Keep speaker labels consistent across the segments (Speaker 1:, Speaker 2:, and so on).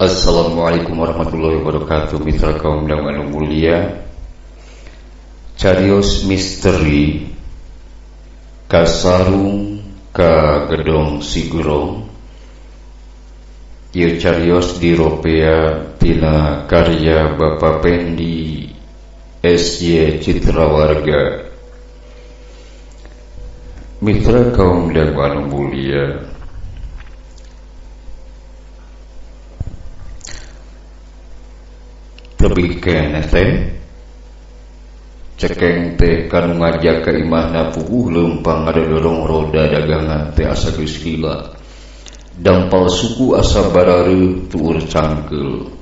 Speaker 1: Assalamualaikum warahmatullahi wabarakatuh. Mitra kaum dan anu mulia, carios misteri kasarung ka gedong sigurong. Ieu carios diropea tina karya Bapak Pendi S.Y. Citrawarga. Mitra kaum dan anu mulia, lebih kena teh cekeng teh kanu ngajak ka imahna puguh lempang ada dorong roda dagangan teh asa geus gila dampal suku asa barareuh tuur cangkeul.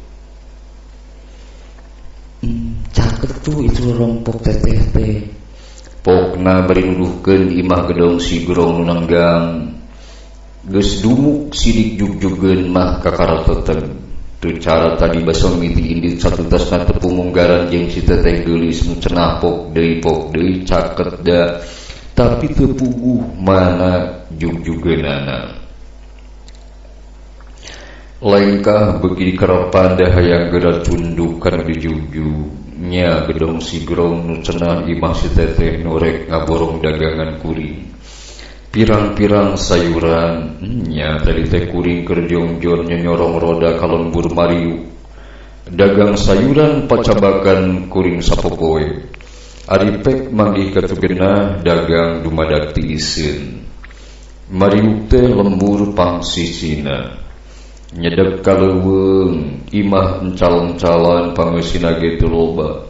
Speaker 1: Caket tuh itu rompok teteh teh pokna bari nuduhkeun imah gedong sigurong nu nanggang geus dumuk sidik jugjugeun mah kakarateuten. Tu cara tadi basa mimiti indit satu tasna tepung munggaran jeung si teteh geulis nu cenah pok deui caket da tapi teu puguh mana jugjugeunana. Laingkah beuki dikarepan da hayang geura tunduk kana dijugju nya gedong sigurong nu cenah imah si teteh nu rek ngaborong dagangan kuring. Pirang-pirang sayuran nya tadi teh kuring keur jongjon nyorong roda ka lembur mariu. Dagang sayuran pacabakan kuring sapopoe. Ari pek manggih katugenah dagang dumadak ti iseun. Mariu teh lembur pangsisina. Nyedek ka leuweung imah encal-encalan pangeusina ge teu loba.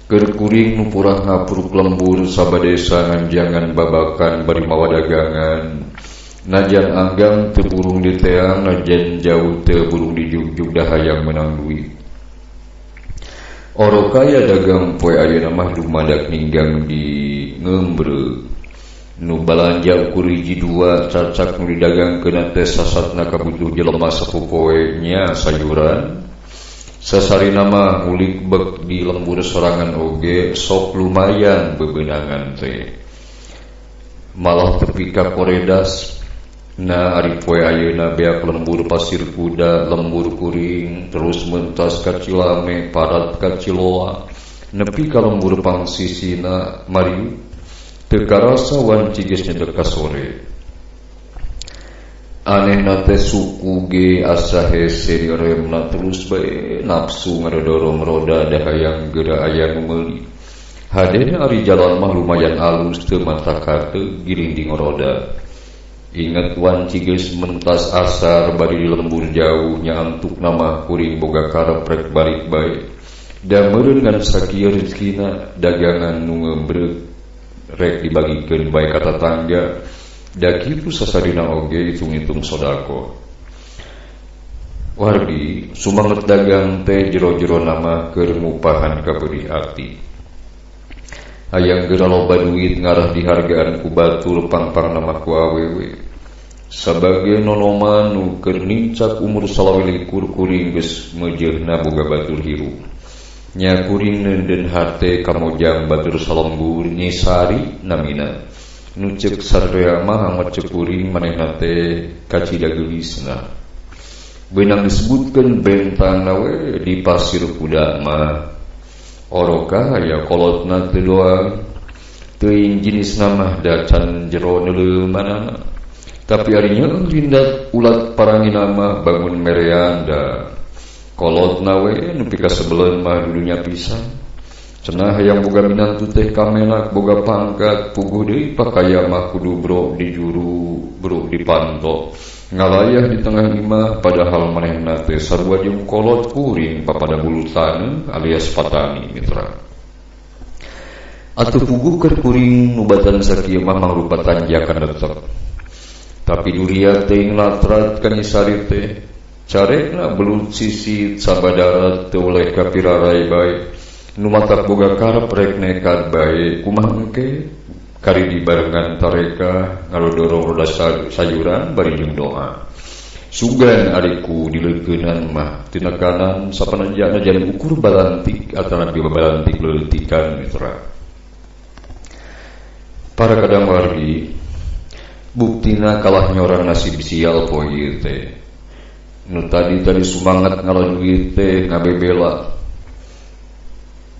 Speaker 1: Keur kuring nu purah ngapuruk lembur sabadesa nganjangan babakan bari mawa dagangan. Najan anggang teu burung di teang, najan jauh teu burung di jugjug da hayang menang duit. Oro kaya dagang poe ayeuna mah dumadak ninggang di ngeumbreu. Nu balanja ukur hiji dua cacak nu didagangkeun teh sasatna kabutuh jelema sapopoe nya sayuran. Sasarina mah ngulik bek di lembur sorangan oge sok lumayan bebenangan teh. Malah tepi ka koredas na ari poe ayeuna beak lembur pasir kuda, lembur kuring, terus mentas ka Cilame, parat ka Ciloa, nepi ka lembur pangsisina mariu teu karasa wanci geus nyedek ka sore. Anehna teh suku ge asa hese diremna terus bae nafsu ngadodorong roda da hayang geura aya nu meuli. Hadena ari jalan mah lumayan alus teu mantaka teu girinding roda. Inget wanci geus mentas asar bari di lembur jauh nya antuk nama kuring boga karep rek balik bae. Da meureun ngan sakieu rezekina dagangan nu ngeumbreu rek dibagikeun bae ka tatangga. Da kitu sasarina oge hitung-hitung sodako. Wargi sumanget dagang teh jero-jero nama keur ngupahan ka beuri ati. Hayang geura loba duit ngarah dihargaan ku batur pang-pang nama ku awewe. Sabage nonoman nu keur nincak umur 21 kuring geus meujeuhna boga batur hirup. Nya kuring neundeun hate kamojang batur salembur nyisari namina. Nu ceuk sadaya mah hangat ceuk kuring manehna teh kacida geulisna. Beunang disebutkeun bentangna we di pasir kuda mah. Oroka aya kolotna teu doang. Teuing jenisna mah da can jero neuleumanana. Tapi ari nyeung lindat ulat parangina mah bangun merean da. Kolotna we nepi ka sebeleun mah dudunya pisan. Cenah hayang boga minantu teh kamenak boga pangkat puguh deui pakaya mah kudu bro di juru bro di panto ngalayah di tengah imah padahal manehna teh sarua jeung kolot kuring papada bulutaneun alias patani mitra. Atuh puguh keur kuring nubatan sakieu mah mangrupa tanjakan tetep. Tapi duria teh nglatrat ka nyisari teh carekna belut sisit sabadarat teu oleh ka pirarai bae. Nu matak boga karep rek nekat bae kumaha engke kari dibarengan tareka ngalodorong roda sayuran bari jeung doa. Sugan ariku dileukeunan mah tinekanan sapanajana jan ukur balantik atana balantik leuletikan mitra. Para kadang wargi buktina kalah nyorang nasib sial poe teh. nu tadi semangat ngalah duit teh ngabebela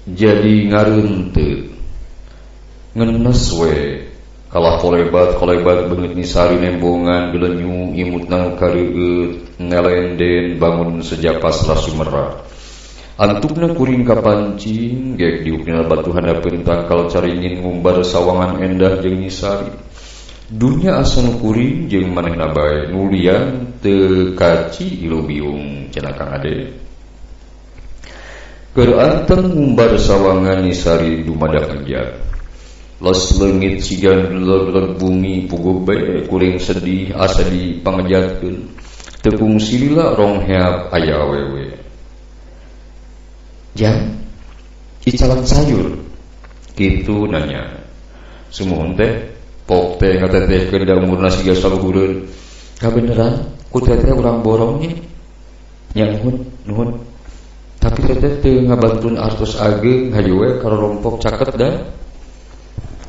Speaker 1: jadi ngareunteut ngenes we kalah kolebat beungeut nisari nembongan gelenyu imutna kareueut nelenden bangun sejak pasrah Sumera antukna kuring kapancing gek diukna batuhan hapeun tangkal caringin ngumbar sawangan endah jeung nisari dunya asal kuring jeung manehna bae nulian teu kaci ilubiung cenah Kang Ade keur anteng ngumbar sawangan nisari dumadak anjar los leungit siga leleg bumi puguh bae kuring sedih asa dipangejatkeun teu kungsi lila rong heap aya awewe jam icalan sayur kitu nanya sumuhun teh pok teh ngatetehkeun da umurna siga saluhureun kabeneran ku teteh urang borongnya nya nuhun tapi teteh teu ngabantun artos ageng hayu we karorompok caket da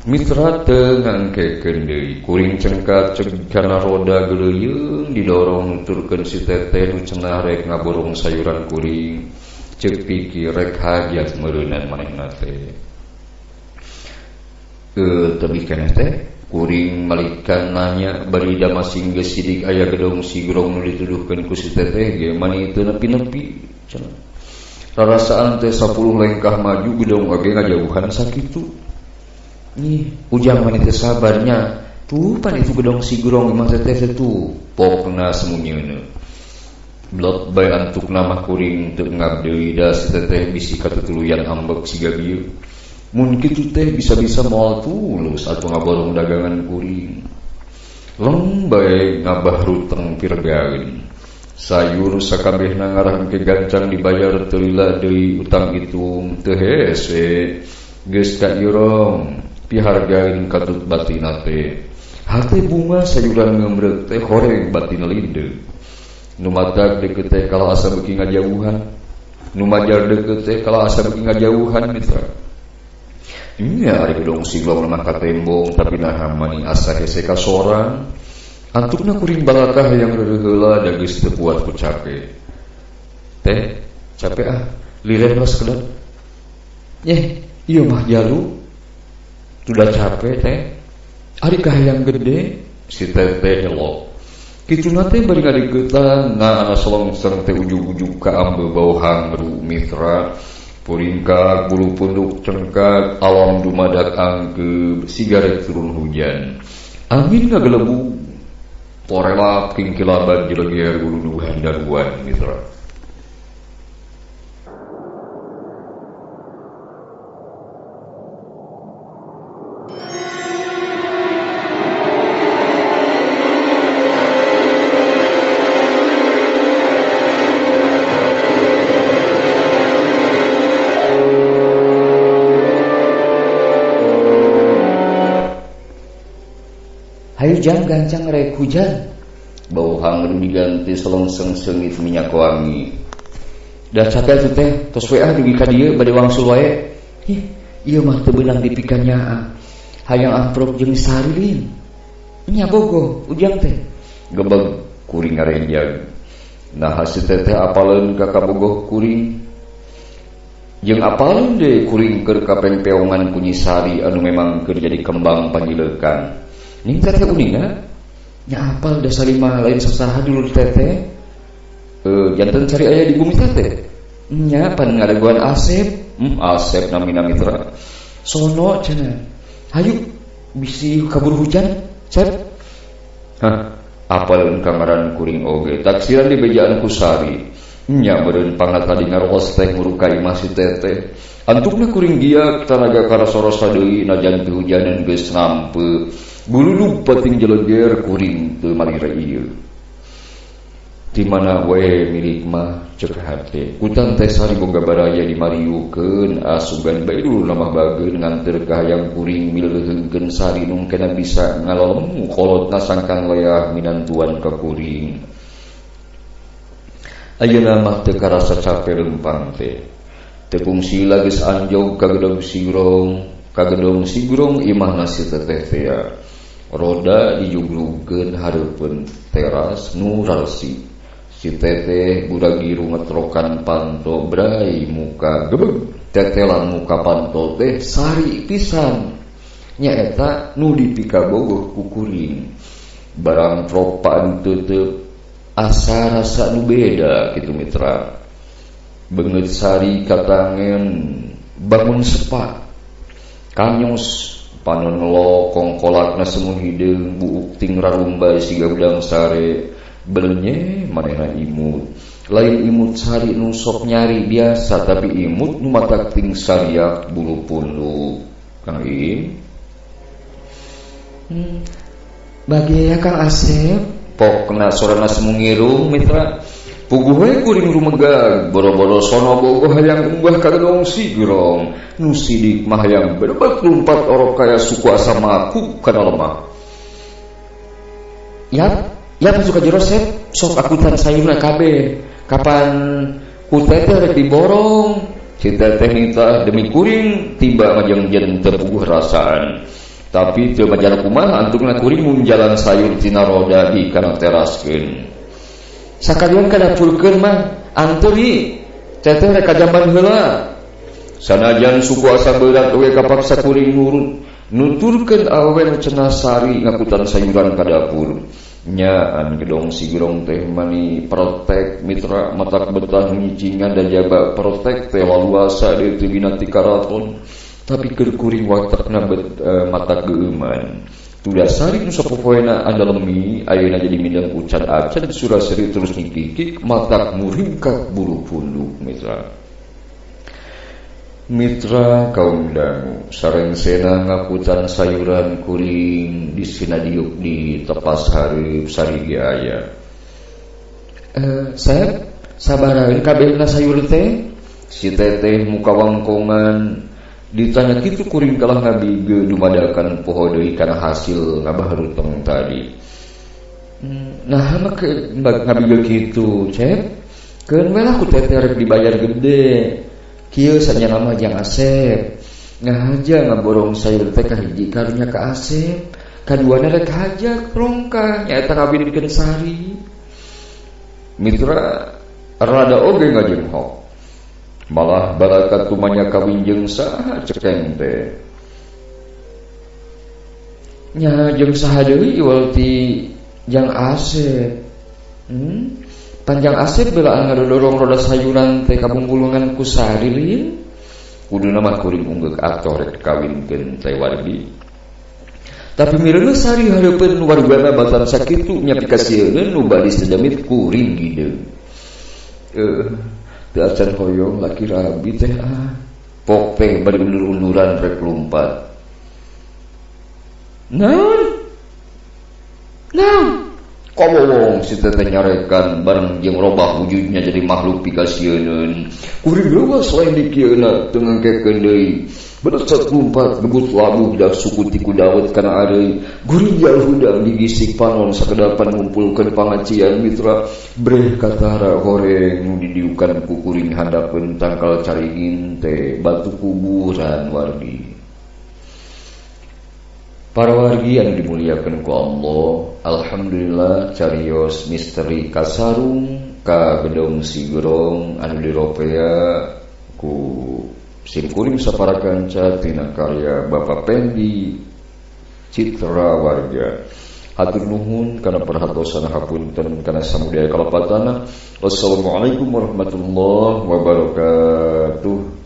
Speaker 1: mitra teu ngangkekeun deui kuring cengkat cegana roda geleuyeung didorong nuturkeun si teteh nu cenah rek ngaborong sayuran kuring ceuk pikir rek hajat meureunan manehna teh teu keneh teh kuring malikan nanya bari da masing geus sidik aya gedong sigrong nu dituduhkeun ku si teteh ge mani teu nepi-nepi cenah rarasaan teh 10 lengkah maju gedong age ngajauhan sakitu nih ujang mani teh sabarnya tuh pan itu gedong sigrong imah teteh tuh pokna semunyeuna blot bae antukna mah kuring teu ngabdeui da si teteh bisi katutuluyan ambek siga bieu mun kitu teh bisa-bisa moal tulus atuh ngaborong dagangan kuring long bae ngabah ruteng pirgaeun sayur sakabehna ngarahkeun gancang dibayar teu lila deui utang itung teu hese geus ka irong pihargaeun katut batina teh hate bunga sayuran ngeumreuk teh horeng batina lindeu nu madag deukeut teh kalau asa beuki ngajauhan nu majar deukeut teh kalau asa beuki ngajauhan mitra nya ari gedong siglong mah ka tembong tapi naha mani asa hese ka sorang antukna kuring balakah yang reureula da geus teu kuat ku capek teh capek liren los kedap ieu mah jalu sudah capek teh ari kahayang gede si teteh nyelok kituna teh bari ngadeuketan ana solongseng teh ujug-ujug ka ambe bau hangru mitra puringkak bulu punduk cengkak alam dumadak angkeup sigaret turun hujan angin ngagelebu porelak kingkilaban jeleger guluduhan daruan mitra
Speaker 2: Hujan gancang rek hujan
Speaker 1: bau hangru diganti selongseng sengit minyak wangi
Speaker 2: dah capek tuh teh tos WA dugi ka dieu bade wangsul wae ieu mah teu beunang dipikannya hayang amprok jeung sarilin nya bogoh ujang teh
Speaker 1: gebeg kuring ngarenjag nah hasil teteh apaleun ka kabogoh kuring jeung apaleun deui kuring keur kapengpeongan ku Nyisari anu memang keur jadi kembang panjileukan
Speaker 2: ning teteh uninga nya apal da salimah lain sasaha dulu teteh
Speaker 1: janten cari aya di bumi teteh
Speaker 2: nya pan ngadaguan Asep
Speaker 1: Asep namina mitra
Speaker 2: sono cenah hayu bisi kabur hujan Cep
Speaker 1: apaleun kamaran kuring oge taksiran di bejaan ku Sari nya meureun pangna tadi ngaros teh ngurukai imah si teteh antukna kuring giak tanaga karasoros deui najan teu hujanan geus ngampe bululug pating jeleger kuring teu malira ieu di mana we milik mah cek hate kutan teh Sari boga baraya dimariukeun asugan bae dulu namah bageun nganteur ka hayang kuring mileuheungkeun Sari nu kena bisa ngalolemu kolotna sangkang leah minantuan ka kuring ayeuna mah teu karasa capek lempang teh teu kungsi geus anjog ka gedong sigrong imahna si teteh teh roda dijuglugkeun hareupeun teras nu rarsi Si teteh budak giru ngetrokan panto brai muka gebeg tetelan muka panto teh sari pisan nyaeta nu dipika bogoh ku kuring barang tropaan tetep asa rasa nu beda gitu mitra beungeut sari katangen bangun sepak kanyos panon ngelok kongkolakna semu hideung buuk ting rarumbai siga udang sare belnya manehna imut lain imut sari nu sok nyari biasa tapi imut nu matak ting sariak bulu punduk Kang Im
Speaker 2: bagi ya Kang Asep
Speaker 1: pok kena sorana semu ngirung mitra puguh we kuring rumegag boro-boro sono bogoh hayang unggah ka gedong sigrong nu sidik mah hayang berebak lumpat orok kaya suku asa maku kana lemah
Speaker 2: ya suka jerosep sok akutan sayurna kabeh kapan kutet rek diborong
Speaker 1: si teteh minta demi kuring tiba ngajengjen terpuguh rasaan tapi teu majan kumaha antungna kuring mun jalan sayur tina roda di kana teraskeun
Speaker 2: sakalian ka dapurkeun mah anturi teteh rek kajaman heula
Speaker 1: sanajan suku asa berat we kapaksa kuring nurut nuturkeun awewe cenah sari ngakutan sayuran ka dapur nyaan gedong sigrong teh mani protek mitra matak betah ngicingan dan jaba protek teh waluasa di teu binati karaton tapi keur kuring watakna matak geuman tuda sari nu sapopoena andalemi ayeuna jadi mindang ucan acan suraseri terus ngikik matak muringkak bulu punduk mitra kaum dangu sareng sena ngaputan sayuran kuring di sinadiuk di tepas hareup sarigi aya
Speaker 2: saya sabaraeun kabehna sayur teh
Speaker 1: si teteh muka wangkongan ditanya kitu kuring kalah ngabige dumadakan poho deui kana hasil ngabaharuteng tadi
Speaker 2: nah mah ngabige kitu cep keun we lah ku teteh rek dibayar gede kieu sanya nama Jang Asep ngahaja ngaborong sayur teh ka hiji karunya ka Asep kaduana rek hajak rongka nyaeta ngabinikeun sari
Speaker 1: mitra rada oge ngajenghok malah barakat tumanya kawinjeung saha cekeng teh
Speaker 2: nya jeung saha deui iwal ti Jang Asep Panjang Asep belaan ngadodorong roda sayuran teh kabunggulungan ku sari lin kuduna mah kuring unggek ator rek kawinkeun teh wargi tapi mireuna sari hareupeun wargana batan sakitu nya pikasieun nu badi sedamit kuring gideung teu acan hoyong laki rabi teh pok teh bari undur-unduran rek lumpat naon Kobong si teteh nyarekan bareng jeung robah wujudnya jadi makhluk pikasieun kuring leuwas lain dikieuna teu ngangkekeun deui beresat lumpat gebut labuh dah suku ti kudawet kana areuy gurijal hudang digisik panon sakedapan ngumpulkeun pangacian mitra breh katara horeng nu didiukan ku kuring handapeun tangkal carigin teh batu kuburan wargi. Para wargi yang dimuliakan ku Allah, alhamdulillah carios misteri kasarung ka gedong sigrong anu diropea ku simkuring sapara kanca tina karya Bapak Pendi Citra Warga. Hatur nuhun kana perhatosan hapunten kana samudaya kalapatana. Wassalamualaikum warahmatullahi wabarakatuh.